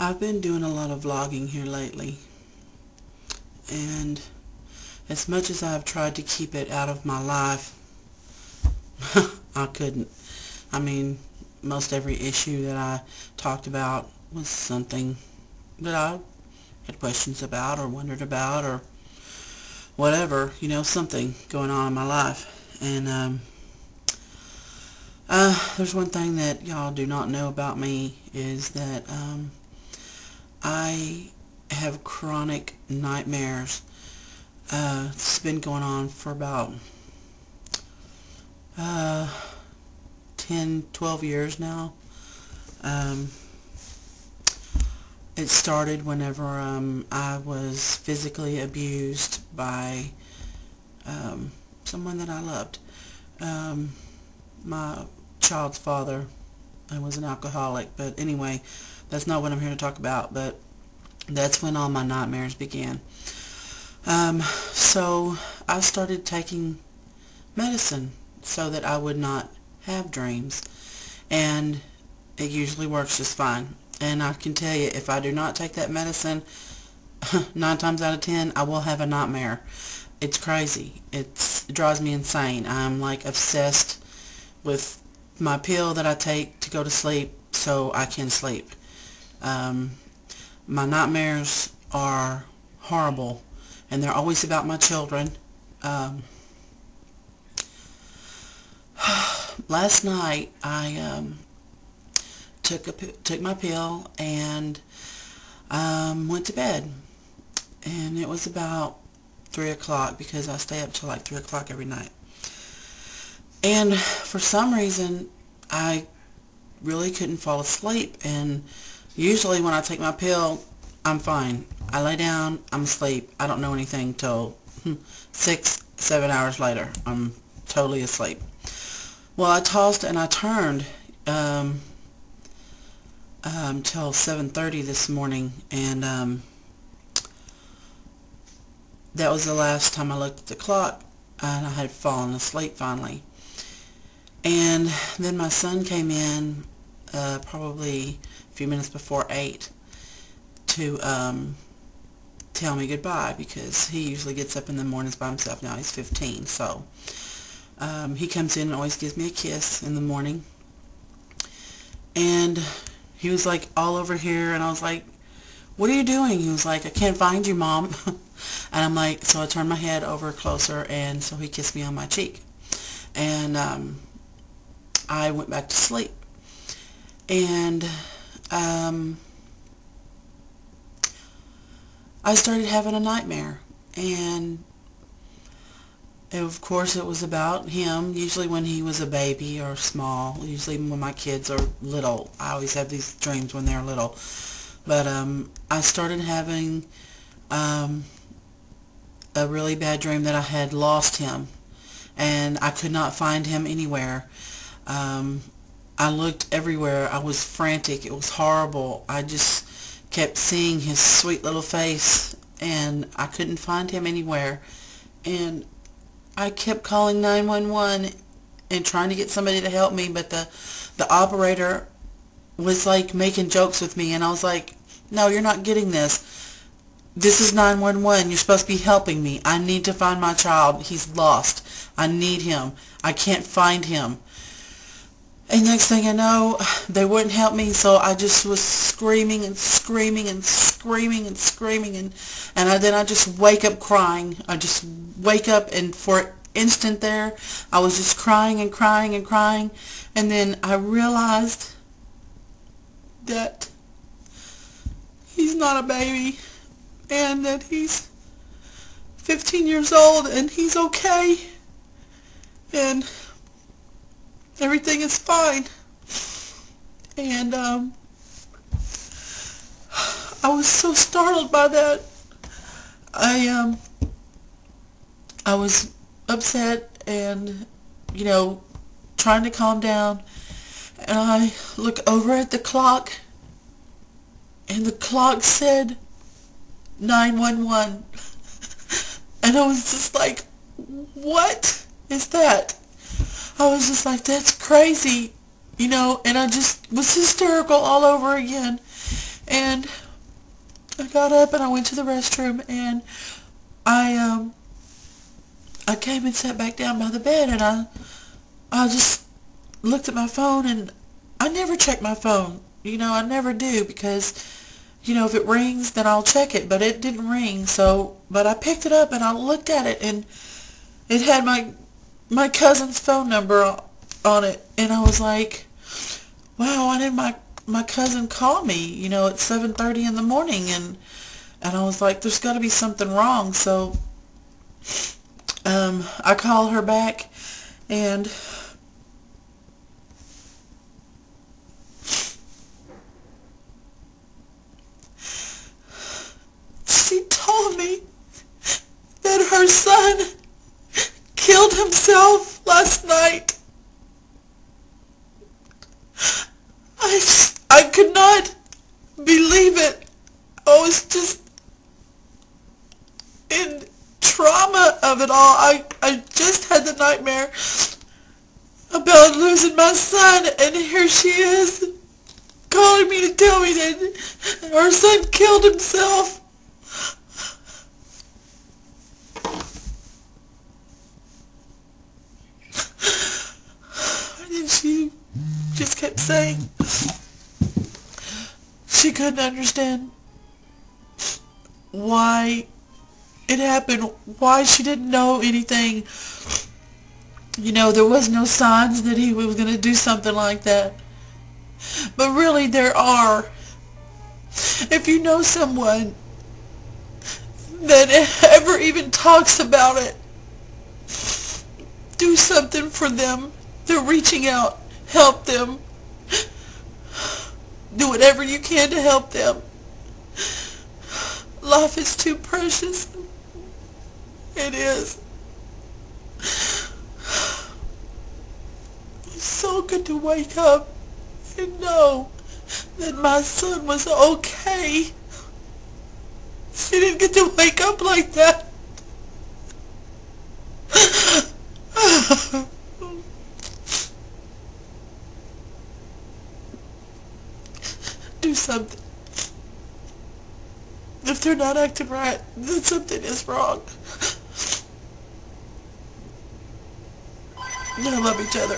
I've been doing a lot of vlogging here lately, and as much as I've tried to keep it out of my life, I couldn't. I mean, most every issue that I talked about was something that I had questions about or wondered about or whatever, something going on in my life. And there's one thing that y'all do not know about me is that I have chronic nightmares. It's been going on for about 10, 12 years now. It started whenever I was physically abused by someone that I loved. My child's father was an alcoholic, but anyway, that's not what I'm here to talk about, but that's when all my nightmares began. So I started taking medicine so that I would not have dreams, and it usually works just fine. And I can tell you, if I do not take that medicine, 9 times out of 10, I will have a nightmare. It's crazy. It drives me insane. I'm like obsessed with my pill that I take to go to sleep so I can sleep. My nightmares are horrible, and they're always about my children. Last night I took my pill and went to bed, and it was about 3 o'clock because I stay up till like 3 o'clock every night. And for some reason I really couldn't fall asleep, and usually when I take my pill I'm fine. I lay down, I'm asleep. I don't know anything till 6, 7 hours later. I'm totally asleep. Well, I tossed and I turned till 7:30 this morning, and that was the last time I looked at the clock, and I had fallen asleep finally. And then my son came in probably a few minutes before 8 to tell me goodbye, because he usually gets up in the mornings by himself. Now he's 15, so he comes in and always gives me a kiss in the morning. And he was like all over here, and I was like, what are you doing? He was like, I can't find you, Mom. And I'm like, so I turned my head over closer, and so he kissed me on my cheek. And I went back to sleep. And I started having a nightmare, and of course it was about him. Usually when he was a baby or small, usually when my kids are little. I always have these dreams when they're little. But I started having a really bad dream that I had lost him, and I could not find him anywhere. I looked everywhere. I was frantic. It was horrible. I just kept seeing his sweet little face, and I couldn't find him anywhere. And I kept calling 911 and trying to get somebody to help me, but the operator was like making jokes with me, and I was like, no, you're not getting this. This is 911. You're supposed to be helping me. I need to find my child. He's lost. I need him. I can't find him. And next thing I know, they wouldn't help me, so I just was screaming and screaming and screaming and screaming, and then I just wake up crying. I just wake up, and for an instant there, I was just crying and crying and crying, and then I realized that he's not a baby, and that he's 15 years old, and he's okay, and everything is fine. And I was so startled by that. I was upset and, trying to calm down, and I look over at the clock, and the clock said 911. And I was just like, what is that? I was just like, that's crazy, and I just was hysterical all over again. And I got up and I went to the restroom, and I came and sat back down by the bed, and I just looked at my phone, and I never check my phone. I never do, because if it rings, then I'll check it, but it didn't ring. But I picked it up and I looked at it, and it had my cousin's phone number on it, and I was like, wow, why didn't my cousin call me, at 7:30 in the morning? And I was like, there's got to be something wrong. So I call her back, and she told me that her son killed himself last night. I could not believe it. I was just in trauma of it all. I just had the nightmare about losing my son, and here she is calling me to tell me that her son killed himself. And she just kept saying she couldn't understand why it happened, why she didn't know anything. There was no signs that he was going to do something like that. But really, there are. If you know someone that ever even talks about it, do something for them. They're reaching out. Help them. Do whatever you can to help them. Life is too precious. It is. It's so good to wake up and know that my son was okay. She didn't get to wake up like that. Do something. If they're not acting right, then something is wrong. I love each other.